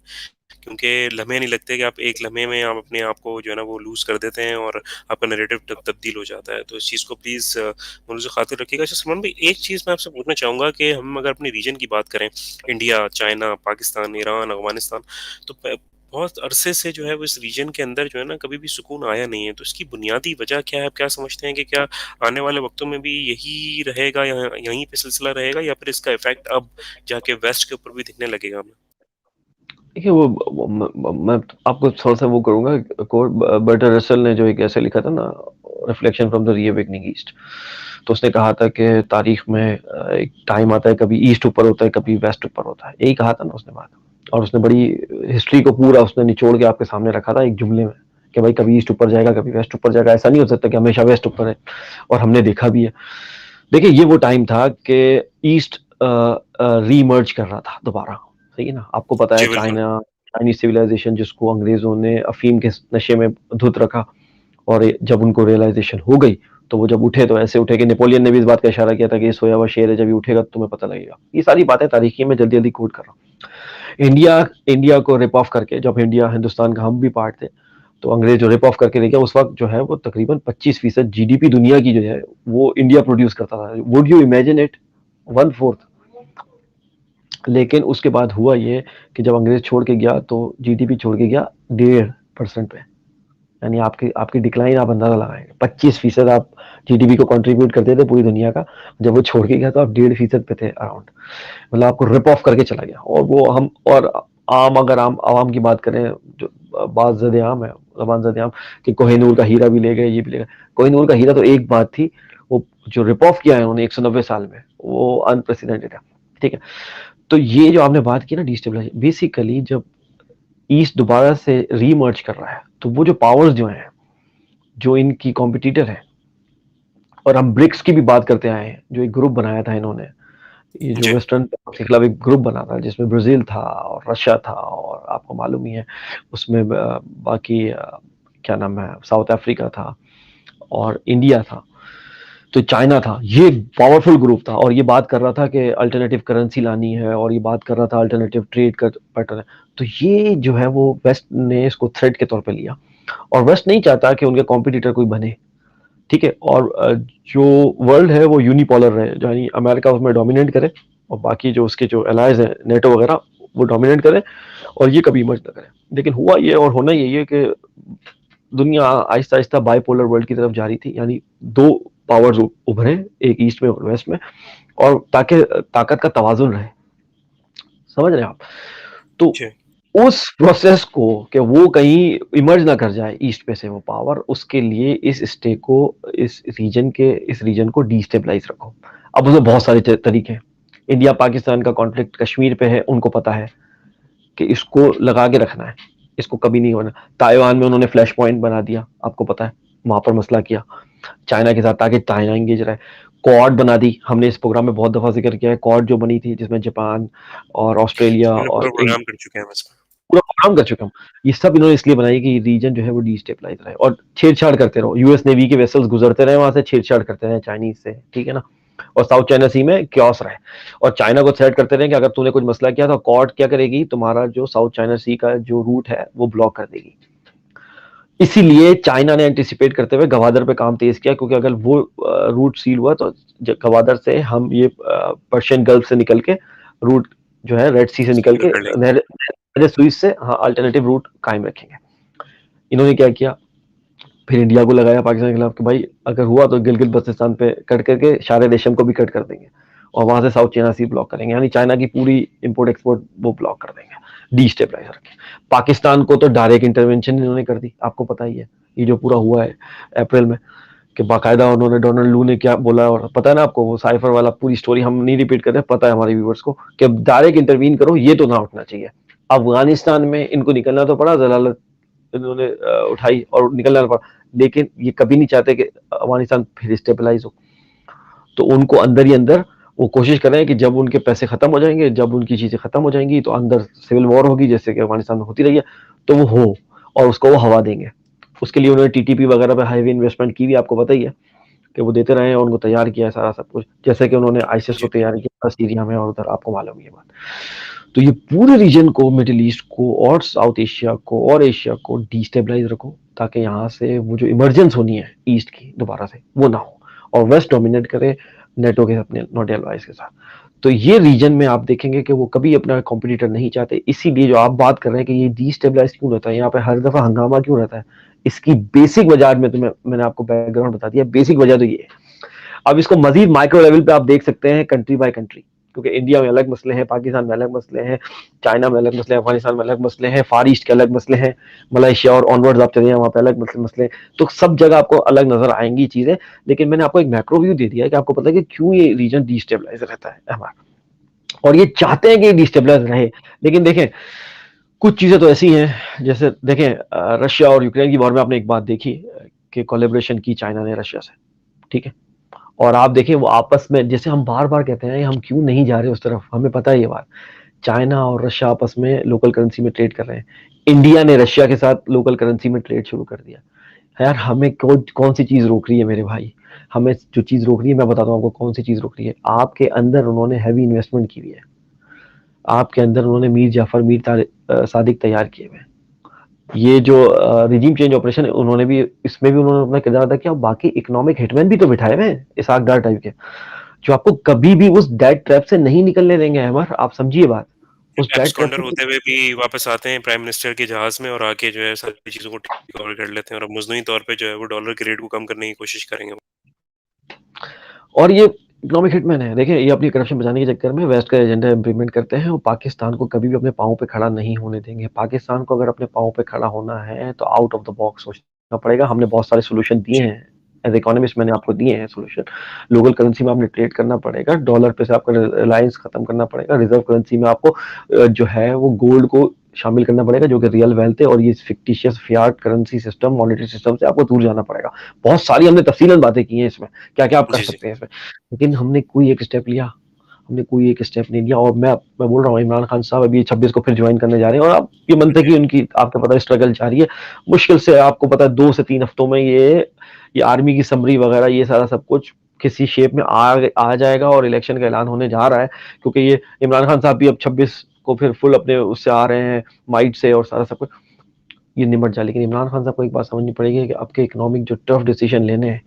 क्योंकि लम्हे नहीं लगते कि आप एक लम्हे में आप अपने आप को जो है ना वो लूज़ कर देते हैं और आपका नैरेटिव तब्दील हो जाता है। तो इस चीज़ को प्लीज़ मौलूज़ खातिर रखिएगा। अच्छा सलमान भाई, एक चीज़ मैं आपसे पूछना चाहूँगा कि हम अगर अपने रीजन की बात करें, India, China, Pakistan, Iran, Afghanistan, तो बहुत अरसे से जो है वो इस रीजन के अंदर जो है ना कभी भी सुकून आया नहीं है। तो इसकी बुनियादी वजह क्या है? आप क्या समझते हैं कि क्या आने वाले वक्तों में भी यही रहेगा, या यहीं पे सिलसिला रहेगा, या फिर इसका इफेक्ट अब जाके वेस्ट के ऊपर भी दिखने लगेगा हमें? देखिए मैं आपको थोड़ा सा वो करूंगा कोट। बर्टर रसल ने जो एक ऐसे लिखा था ना, reflection from the reawakening east, तो उसने कहा था कि तारीख में एक टाइम आता है कभी ईस्ट ऊपर होता है कभी वेस्ट ऊपर होता है, यही कहा था ना उसने बात। और उसने बड़ी हिस्ट्री को पूरा उसने निचोड़ के आपके सामने रखा था एक जुमले में कि भाई कभी ईस्ट ऊपर जाएगा कभी वेस्ट ऊपर जाएगा, ऐसा नहीं हो सकता कि हमेशा वेस्ट ऊपर है। और हमने देखा भी है। देखिए ये वो टाइम था कि ईस्ट रीमर्ज कर रहा था दोबारा, सही है ना। आपको पता है जी, बिल्कुल। चाइनीज सिविलाइजेशन जिसको अंग्रेजों ने अफीम के नशे में धुत रखा, और जब उनको रियलाइजेशन हो गई तो वो जब उठे तो ऐसे उठे कि नेपोलियन ने भी इस बात का इशारा किया था कि ये सोया हुआ शेर है, जब ये उठेगा तो तुम्हें पता लगेगा। ये सारी बातें तारीखी में जल्दी जल्दी कोट कर रहा हूँ। इंडिया को रिप ऑफ करके, जब इंडिया हिंदुस्तान का हम भी पार्ट थे, तो अंग्रेज जो रिप ऑफ करके ले गया, उस वक्त जो है वो तकरीबन 25% जीडीपी दुनिया की जो है वो इंडिया प्रोड्यूस करता था। Would you imagine it, 1/4। लेकिन उसके बाद हुआ ये कि जब अंग्रेज छोड़ के गया तो जीडीपी छोड़ के गया 1.5% पे। यानी आपकी आपकी डिक्लाइन आप अंदाजा लगाएंगे, 25% आप जीडीपी को कंट्रीब्यूट करते थे पूरी दुनिया का, जब वो छोड़ के गया तो आप 1.5% पे थे अराउंड। मतलब आपको रिप ऑफ करके चला गया। और वो हम और आम अगर आम आवाम की बात करें, जो बात ज़द आम है, ज़बान ज़द आम, कि कोहिनूर का हीरा भी ले गए, ये भी ले गए। कोहिनूर का हीरा तो एक बात थी, वो जो रिप ऑफ किया है उन्होंने 190 साल में, वो अनप्रेसिडेंटेड है। ठीक है, तो ये जो आपने बात की ना डिस्टेबलाइज, बेसिकली जब ईस्ट दोबारा से रीमर्ज कर रहा है तो वो जो पावर्स जो हैं, जो इनकी कॉम्पिटिटर है, और हम ब्रिक्स की भी बात करते आए हैं, जो एक ग्रुप बनाया था इन्होंने, ये जो जी, वेस्टर्न के खिलाफ एक ग्रुप बना था जिसमें ब्राजील था और रशिया था, और आपको मालूम ही है उसमें बाकी क्या नाम है, साउथ अफ्रीका था और इंडिया था, तो चाइना था। ये पावरफुल ग्रुप था और ये बात कर रहा था कि अल्टरनेटिव करेंसी लानी है, और ये बात कर रहा था अल्टरनेटिव ट्रेड का पैटर्न है। तो ये जो है वो वेस्ट ने इसको थ्रेट के तौर पे लिया, और वेस्ट नहीं चाहता कि उनके कॉम्पिटिटर कोई बने। ठीक है, और जो वर्ल्ड है वो यूनिपोलर रहे, यानी अमेरिका उसमें डोमिनेट करे और बाकी जो उसके जो अलाइज है नेटो वगैरह वो डोमिनेट करे, और ये कभी इमर्ज ना करे। लेकिन हुआ ये, और होना यही है कि दुनिया आहिस्ता आहिस्ता बाइपोलर वर्ल्ड की तरफ जा रही थी, यानी दो पावर्स उभरे, एक ईस्ट में और वेस्ट में, और ताकि ताकत का तवाजुन रहे। समझ रहे हैं आप? तो जी। उस प्रोसेस को कि वो कहीं इमर्ज ना कर जाए ईस्ट पे से वो पावर, उसके लिए इस स्टेट को, इस रीजन को डिस्टेबलाइज रखो। अब उसमें बहुत सारे तरीके हैं। इंडिया पाकिस्तान का कॉन्फ्लिक्ट कश्मीर पे है, उनको पता है कि इसको लगा के रखना है, इसको कभी नहीं होना। ताइवान में उन्होंने फ्लैश पॉइंट बना दिया, आपको पता है, वहां पर मसला किया चाइना के साथ ताकि चाइना एंगेज रहे। क्वाड बना दी, हमने इस प्रोग्राम में बहुत दफा जिक्र किया है, क्वाड जो बनी थी जिसमें जापान और ऑस्ट्रेलिया मैंने पूरा और प्रोग्राम कर चुके हैं हम इसमें। पूरा काम कर चुका हूँ। ये सब इन्होंने इसलिए बनाई कि रीजन जो है वो डिस्टेबलाइज रहे और छेड़छाड़ करते रहो, यूएस नेवी के वेसल्स गुजरते रहे वहां से, छेड़छाड़ करते रहे चाइनीज से, ठीक है ना, और साउथ चाइना सी में क्योस रहे, और चाइना को थ्रेट करते रहे कि अगर तूने कुछ मसला किया तो कॉर्ड क्या करेगी, तुम्हारा जो साउथ चाइना सी का जो रूट है वो ब्लॉक कर देगी। इसीलिए चाइना ने एंटिसिपेट करते हुए गवादर पे काम तेज किया, क्योंकि अगर वो रूट सील हुआ तो गवादर से हम ये पर्शियन गल्फ से निकल के रूट जो है रेड सी से निकल सीकर के कर लेंगे। नहर सुइस से हाँ अल्टरनेटिव रूट कायम रखेंगे। इन्होंने क्या किया, फिर इंडिया को लगाया पाकिस्तान के खिलाफ कि भाई अगर हुआ तो गिलगित बल्तिस्तान पे कट करके शारे देशम को भी कट कर देंगे और वहां से साउथ चाइना सी ब्लॉक करेंगे, यानी चाइना की पूरी इंपोर्ट एक्सपोर्ट वो ब्लॉक कर देंगे, डीस्टेबलाइज रखें। पाकिस्तान को तो डायरेक्ट इंटरवेंशन इन्होंने कर दी, आपको पता ही है ये जो पूरा हुआ है अप्रैल में, कि बाकायदा उन्होंने डोनाल्ड लू ने क्या बोला, और पता है ना आपको वो साइफर वाला पूरी स्टोरी हम नहीं रिपीट करते, पता है हमारे व्यूवर्स को कि डायरेक्ट इंटरवीन करो, ये तो ना उठना चाहिए। अफगानिस्तान में इनको निकलना तो पड़ा, जलालत इन्होंने उठाई और निकलना पड़ा, लेकिन ये कभी नहीं चाहते कि अफगानिस्तान फिर स्टेबलाइज हो, तो उनको अंदर ही अंदर वो कोशिश कर रहे हैं कि जब उनके पैसे खत्म हो जाएंगे, जब उनकी चीजें खत्म हो जाएंगी तो अंदर सिविल वॉर होगी जैसे कि अफगानिस्तान में होती रही है, तो वो हो और उसको वो हवा देंगे। उसके लिए उन्होंने टीटीपी वगैरह पे हाईवे इन्वेस्टमेंट की भी, आपको पता ही है कि वो देते रहे हैं और उनको तैयार किया है सारा सब कुछ, जैसे कि उन्होंने आईसिस को जी। तैयार किया सीरिया में और उधर, आपको मालूम है ये बात। तो ये पूरे रीजन को, मिडिल ईस्ट को और साउथ एशिया को और एशिया को डिस्टेबलाइज रखो, ताकि यहाँ से वो जो इमरजेंस होनी है ईस्ट की दोबारा से वो ना हो और वेस्ट डोमिनेट करे नेटो के अपने नॉट एलाइज के साथ। तो ये रीजन में आप देखेंगे कि वो कभी अपना कॉम्पिटिटर नहीं चाहते, इसीलिए जो आप बात कर रहे हैं कि ये डिस्टेबलाइज क्यों रहता है, यहाँ पे हर दफा हंगामा क्यों रहता है, इसकी बेसिक वजह में तो मैंने आपको बैकग्राउंड बता दिया, बेसिक वजह तो ये है। अब इसको मजीद माइक्रो लेवल पे आप देख सकते हैं कंट्री बाय कंट्री, क्योंकि इंडिया में अलग मसले हैं, पाकिस्तान में अलग मसले हैं, चाइना में अलग मसले हैं, अफगानिस्तान में अलग मसले हैं, फार ईस्ट के अलग मसले हैं, मलेशिया और ऑनवर्ड्स आप चले जाए वहां पे अलग मसले हैं, तो सब जगह आपको अलग नजर आएंगी चीजें, लेकिन मैंने आपको एक मैक्रो व्यू दे दिया है कि आपको पता है कि क्यों ये रीजन डिस्टेबलाइज रहता है हमारा, और ये चाहते हैं कि डिस्टेबलाइज रहे। लेकिन देखें कुछ चीजें तो ऐसी हैं, जैसे देखें रशिया और यूक्रेन की वॉर में आपने एक बात देखी कि कोलेब्रेशन की चाइना ने रशिया से, ठीक है, और आप देखें वो आपस में, जैसे हम बार बार कहते हैं हम क्यों नहीं जा रहे उस तरफ, हमें पता है ये बात, चाइना और रशिया आपस में लोकल करेंसी में ट्रेड कर रहे हैं, इंडिया ने रशिया के साथ लोकल करेंसी में ट्रेड शुरू कर दिया। यार हमें कौन सी चीज रोक रही है मेरे भाई, हमें जो चीज रोक रही है मैं बताता हूँ आपको कौन सी चीज रोक रही है, आपके अंदर उन्होंने हैवी इन्वेस्टमेंट की हुई है, आपके अंदर उन्होंने मीर जाफर सादिक तैयार किए हुए हैं, ये जो रिजीम चेंज ऑपरेशन है उन्होंने भी, इसमें भी उन्होंने अपना किरदार अदा किया, बाकी इकोनॉमिक हिटमैन भी तो बिठाए हुए हैं इसाक डार टाइप के, जो आपको कभी भी उस डेट ट्रैप से नहीं निकलने देंगे हमार, आप समझिए बात, उस डेट ट्रैप एब्सकॉन्डर से। होते हुए भी वापस आते हैं प्राइम मिनिस्टर के जहाज में और आके जो है सारी चीजों को टेक ओवर कर लेते हैं और अब मजनूई तौर पे जो है वो डॉलर के रेट को कम करने की कोशिश करेंगे। और ये इकोनॉमिक हिटमैन है, देखिए ये अपनी करप्शन बचाने के चक्कर में वेस्ट का एजेंडा इंप्लीमेंट करते हैं और पाकिस्तान को कभी भी अपने पाँव पे खड़ा नहीं होने देंगे। पाकिस्तान को अगर अपने पाँव पे खड़ा होना है तो आउट ऑफ द बॉक्स सोचना पड़ेगा, हमने बहुत सारे सोल्यूशन दिए जी। हैं एज इकोनॉमिस्ट, मैंने आपको दिए हैं सोल्यूशन। लोकल करेंसी में आपने ट्रेड करना पड़ेगा, डॉलर पे से आपका रिलायंस खत्म करना पड़ेगा, रिजर्व करेंसी में आपको जो है वो गोल्ड को शामिल करना पड़ेगा जो कि रियल वेल्थ है, और ये fictitious Fiat currency system monetary system से आपको दूर जाना पड़ेगा। बहुत सारी हमने तफसीलन बातें की हैं इसमें, क्या क्या आप कर जी। जी। सकते हैं इसमें, लेकिन हमने कोई एक स्टेप लिया, हमने कोई एक स्टेप नहीं लिया। और मैं बोल रहा हूँ इमरान खान साहब अभी 26 को फिर ज्वाइन करने जा रहे हैं, और आप ये मानते हैं कि उनकी आपको पता है स्ट्रगल जारी है, मुश्किल से आपको पता है 2 से 3 हफ्तों में ये आर्मी की समरी वगैरह ये सारा सब कुछ किसी शेप में आ जाएगा और इलेक्शन का ऐलान होने जा रहा है, क्योंकि ये इमरान खान साहब भी अब 26 को फिर फुल अपने उससे आ रहे हैं माइट से और सारा सब कुछ ये निमट जाए। लेकिन इमरान खान साहब को एक बात समझनी पड़ेगी कि आपके इकोनॉमिक जो टफ डिसीजन लेने हैं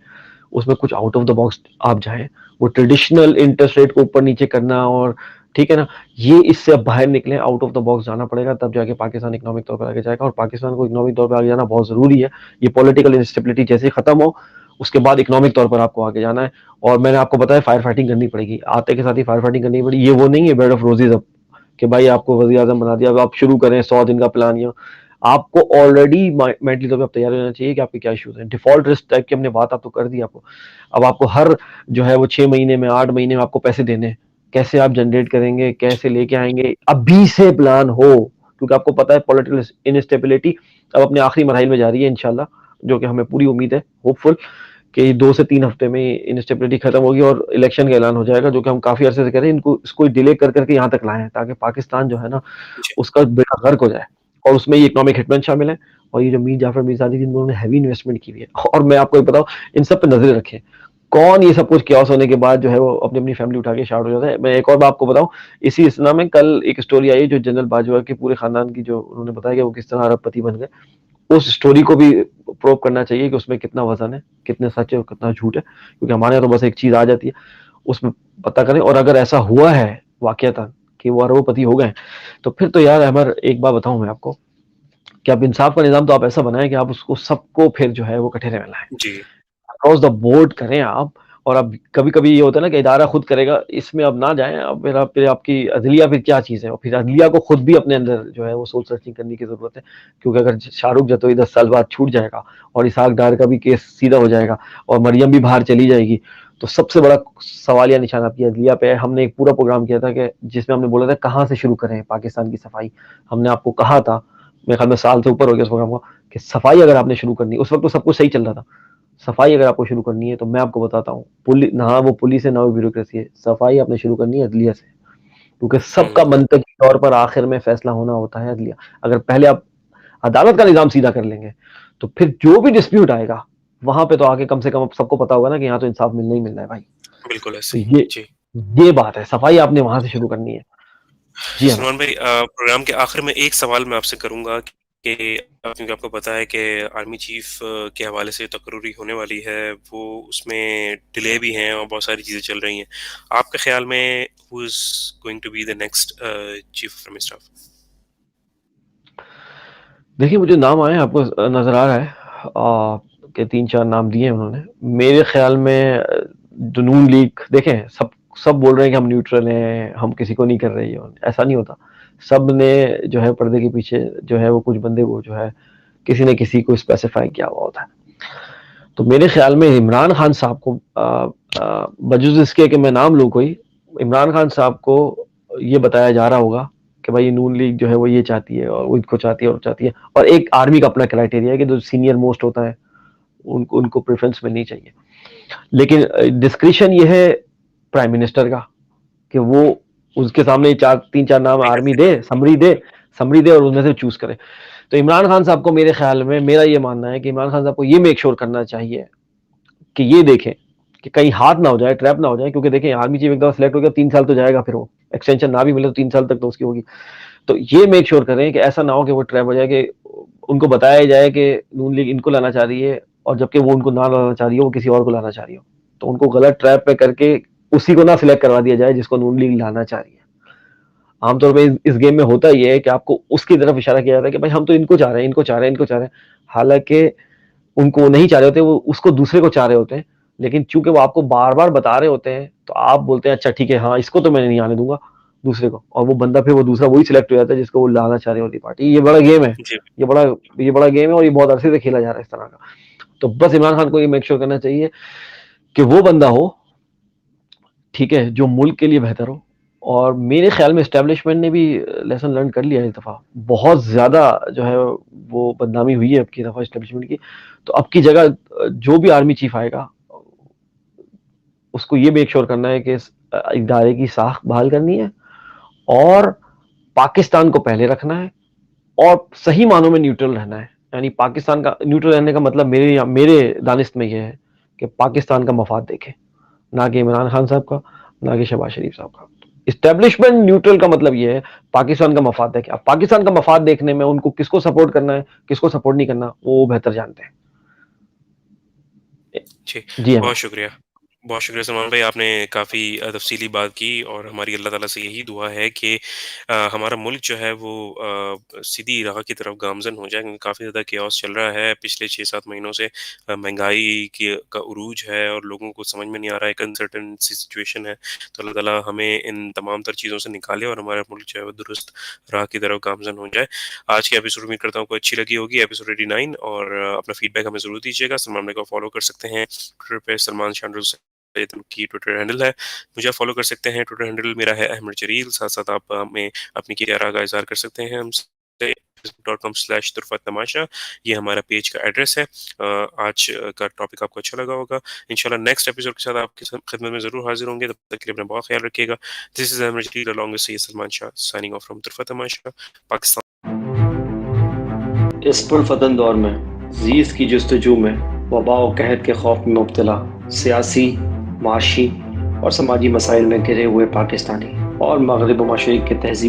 उसमें कुछ आउट ऑफ द बॉक्स आप जाए, वो ट्रेडिशनल इंटरेस्ट रेट को ऊपर नीचे करना और ठीक है ना, ये इससे अब बाहर निकले, आउट ऑफ द बॉक्स जाना पड़ेगा, तब जाके पाकिस्तान इकोनॉमिक तौर पर आगे जाएगा। और पाकिस्तान को इकोनॉमिक तौर पर आगे जाना बहुत जरूरी है, ये पॉलिटिकल इंस्टेबिलिटी जैसे खत्म हो उसके बाद इकोनॉमिक तौर पर आपको आगे जाना है। और मैंने आपको बताया फायर फाइटिंग करनी पड़ेगी, आते के साथ ही फायर फाइटिंग करनी पड़ेगी, ये वो नहीं है बेड ऑफ रोजेज अब कि भाई आपको वजीर आजम बना दिया अब आप शुरू करें 100 दिन का प्लान, या आपको ऑलरेडी मेंटली तौर पर तैयार होना चाहिए कि आपके क्या इश्यूज हैं। डिफॉल्ट रिस्क टाइप की हमने बात आप तो कर दी आपको, अब आपको हर जो है वो 6 महीने में 8 महीने में आपको पैसे देने, कैसे आप जनरेट करेंगे, कैसे लेके आएंगे, अभी से प्लान हो, क्योंकि आपको पता है पॉलिटिकल इनस्टेबिलिटी अब अपने आखिरी मरहल में जा रही है इंशाल्लाह, जो कि हमें पूरी उम्मीद है होपफुल कि 2 से 3 हफ्ते में इनस्टेबिलिटी खत्म होगी और इलेक्शन का ऐलान हो जाएगा, जो कि हम काफी अरसे से कह रहे हैं, इनको इसको डिले कर करके यहाँ तक लाए हैं ताकि पाकिस्तान जो है ना जी। उसका बेड़ा गर्क हो जाए। और उसमें ये इकोनॉमिक हिटमैन शामिल है और ये जो मीर जाफर मीरजादी जिन्होंने हैवी इन्वेस्टमेंट की हुई है, और मैं आपको एक बताऊं इन सब पे नजर रखें, कौन ये सब कुछ क्योस होने के बाद जो है वो अपनी अपनी फैमिली उठा के शार्ट हो जाता है। मैं एक और बात आपको बताऊं, इसी इस्ना में कल एक स्टोरी आई जो जनरल बाजवा के पूरे खानदान की, जो उन्होंने बताया कि वो किस तरह अरबपति बन गए, उस स्टोरी को भी प्रोब करना चाहिए कि उसमें कितना वज़न है, कितने सच है और कितना झूठ है, क्योंकि हमारे यहाँ तो बस एक चीज़ आ जाती है, उसमें पता करें। और अगर ऐसा हुआ है वाक़यतन कि वो अरबपति हो गए, तो फिर तो यार अमर, एक बात बताऊँ मैं आपको कि आप इंसाफ का निज़ाम तो आप ऐसा बनाएँ कि आप उसको सबको फिर जो है वो कठघरे में लाएँ। जी। अक्रॉस द बोर्ड करें आप। और अब कभी-कभी ये होता है ना कि इदारा खुद करेगा, इसमें अब ना जाएँ अब। फिर आपकी अदलिया फिर क्या चीज़ है? और फिर अदलिया को खुद भी अपने अंदर जो है वो सोल सर्चिंग करने की ज़रूरत है। क्योंकि अगर शाहरुख जतोई 10 साल बाद छूट जाएगा और इसहाक डार का भी केस सीधा हो जाएगा और मरियम भी बाहर चली जाएगी, तो सबसे बड़ा सवालिया निशान आपकी अदलिया पे है। हमने एक पूरा प्रोग्राम किया था कि जिसमें हमने बोला था कहाँ से शुरू करें पाकिस्तान की सफाई। हमने आपको कहा था, मेरे ख्याल में साल से ऊपर हो गया उस प्रोग्राम को, कि सफाई अगर आपने शुरू करनी, उस वक़्त तो सब कुछ सही चल रहा था। सफाई अगर आपको शुरू करनी है तो मैं आपको बताता हूँ, ना वो पुलिस है ना वो ब्यूरोक्रेसी है, सफाई आपने शुरू करनी है अदलिया से। क्योंकि सबका हुँ। मंतकी तौर पर आखिर में फैसला होना होता है अदलिया। अगर पहले आप अदालत का निज़ाम सीधा कर लेंगे, तो फिर जो भी डिस्प्यूट आएगा, वहाँ पे तो आके कम से कम अब सबको पता होगा ना कि यहाँ तो इंसाफ मिलना ही मिलना है भाई। बिल्कुल तो ऐसे ही। ये जी। ये बात है, सफाई आपने वहाँ से शुरू करनी है। जी हाँ। सलमान भाई, प्रोग्राम के आखिर में एक सवाल मैं आपसे करूँगा कि क्योंकि आपको पता है कि आर्मी चीफ के हवाले से तकरीरी होने वाली है, वो उसमें डिले भी हैं और बहुत सारी चीज़ें चल रही हैं। आपके ख़्याल में who is going to be the next chief of army staff? देखिए, मुझे नाम आए आपको नज़र आ रहा है कि 3-4 नाम दिए हैं उन्होंने। मेरे ख़्याल में जो नून लीग, देखें, सब सब बोल रहे हैं कि हम न्यूट्रल हैं, हम किसी को नहीं कर रहे ये, ऐसा नहीं होता। सब ने जो है पर्दे के पीछे जो है वो कुछ बंदे को जो है किसी न किसी को स्पेसिफ़ाई किया हुआ होता है। तो मेरे ख़्याल में इमरान खान साहब को बजुज़ इसके कि मैं नाम लूँ कोई, इमरान खान साहब को ये बताया जा रहा होगा कि भाई नून लीग जो है वो ये चाहती है और वो इनको चाहती है और चाहती है। और एक आर्मी का अपना क्राइटेरिया है कि जो सीनियर मोस्ट होता है उनको उनको प्रेफ़रेंस मिलनी चाहिए। लेकिन डिस्क्रिशन ये है प्राइम मिनिस्टर का कि वो उसके सामने 3-4 नाम नहीं कर आर्मी सकते। दे, समरी दे और उनमें से चूज़ करे। तो इमरान खान साहब को मेरे ख़्याल में, मेरा ये मानना है कि इमरान खान साहब को ये मेक श्योर करना चाहिए कि ये देखें कि कहीं हाथ ना हो जाए, ट्रैप ना हो जाए। क्योंकि देखें, आर्मी चीफ एक दफ़ा सेलेक्ट हो गया, 3 साल तो जाएगा, फिर वो एक्सटेंशन ना भी मिले तो 3 साल तक तो उसकी होगी। तो ये मेक श्योर करें कि ऐसा ना हो कि वो ट्रैप हो जाए, कि उनको बताया जाए कि नून लीग इनको लाना चाह रही है और जबकि वो उनको ना लाना चाह रही हो, वो किसी और को लाना चाह रही हो। तो उनको गलत ट्रैप पे करके उसी को ना सिलेक्ट करवा दिया जाए जिसको नून लीग लाना चाह रही है। आमतौर पे इस गेम में होता ये है कि आपको उसकी तरफ इशारा किया जाता है कि भाई हम तो इनको चाह रहे हैं, इनको चाह रहे हैं, इनको चाह रहे हैं। हालाँकि उनको वो नहीं चाह रहे होते, वो उसको दूसरे को चाह रहे होते हैं। लेकिन चूँकि वो आपको बार-बार बता रहे होते हैं, तो आप बोलते हैं अच्छा ठीक है, हाँ, इसको तो मैं नहीं आने दूँगा, दूसरे को। और वो बंदा फिर वो दूसरा वही सिलेक्ट हो जाता है जिसको वो लाना चाह रही होती है पार्टी। ये बड़ा गेम है। जी। ये बड़ा ये बड़ा गेम है और ये बहुत अरसे से खेला जा रहा है इस तरह का। तो बस इमरान खान को ये मेक श्योर करना चाहिए कि वो बंदा हो, ठीक है, जो मुल्क के लिए बेहतर हो। और मेरे ख्याल में एस्टेब्लिशमेंट ने भी लेसन लर्न कर लिया है इस दफ़ा। बहुत ज़्यादा जो है वो बदनामी हुई है अब की दफ़ा एस्टेब्लिशमेंट की। तो अब की जगह जो भी आर्मी चीफ आएगा, उसको ये मेक श्योर करना है कि इस इदारे की साख बहाल करनी है और पाकिस्तान को पहले रखना है और सही मानों में न्यूट्रल रहना है। यानी पाकिस्तान का न्यूट्रल रहने का मतलब मेरे दानिश में ये है कि पाकिस्तान का मफाद देखें, ना कि इमरान खान साहब का, ना कि शहबाज शरीफ साहब का। एस्टेब्लिशमेंट न्यूट्रल का मतलब ये है पाकिस्तान का मफाद देखें। अब पाकिस्तान का मफाद देखने में उनको किसको सपोर्ट करना है, किसको सपोर्ट नहीं करना, वो बेहतर जानते हैं। जी, जी हाँ। बहुत शुक्रिया। बहुत शुक्रिया सलमान भाई, आपने काफ़ी तफ़सीली बात की और हमारी अल्लाह ताला से यही दुआ है कि हमारा मुल्क जो है वो सीधी राह की तरफ गामज़न हो जाए, क्योंकि काफ़ी ज़्यादा केओस चल रहा है पिछले 6-7 महीनों से। महंगाई का उरूज है और लोगों को समझ में नहीं आ रहा है, एक अनसर्टेन सी सिचुएशन है। तो अल्लाह ताला हमें इन तमाम तर चीज़ों से निकाले और हमारा मुल्क जो है वो दुरुस्त राह की तरफ गामज़न हो जाए। आज की एपिसोड उम्मीद करता हूँ आपको अच्छी लगी होगी, एपिसोड 89। और अपना फीडबैक हमें ज़रूर दीजिएगा। सलमान भाई को फॉलो कर सकते हैं ट्विटर पे, सलमान शांडुल की ट्विटर हैंडल है। मुझे फॉलो कर सकते हैं, ट्विटर हैंडल मेरा है अहमद जरील। साथ-साथ आप हमें अपनी की राय का इज़हार कर सकते हैं हमसे facebook.com/तुरफ़ततमाशा, ये हमारा पेज का एड्रेस है। आज का टॉपिक आपको अच्छा लगा होगा। इंशाल्लाह नेक्स्ट एपिसोड के साथ आपकी खिदमत में ज़रूर हाज़िर होंगे। तब तक के लिए अपना बहुत ख्याल रखिएगा। This is Ahmed Jareel along with Syed Salman Shah signing off from Turfatamasha, Pakistan. इस पुरफतन दौर में जीज़ की जस्तजू में वबा और कहत के खौफ में मुब्तला सियासी, माशी और समाजी मसाइल में घिरे हुए पाकिस्तानी और मगरिब व मशरिक़ के तहज़ीब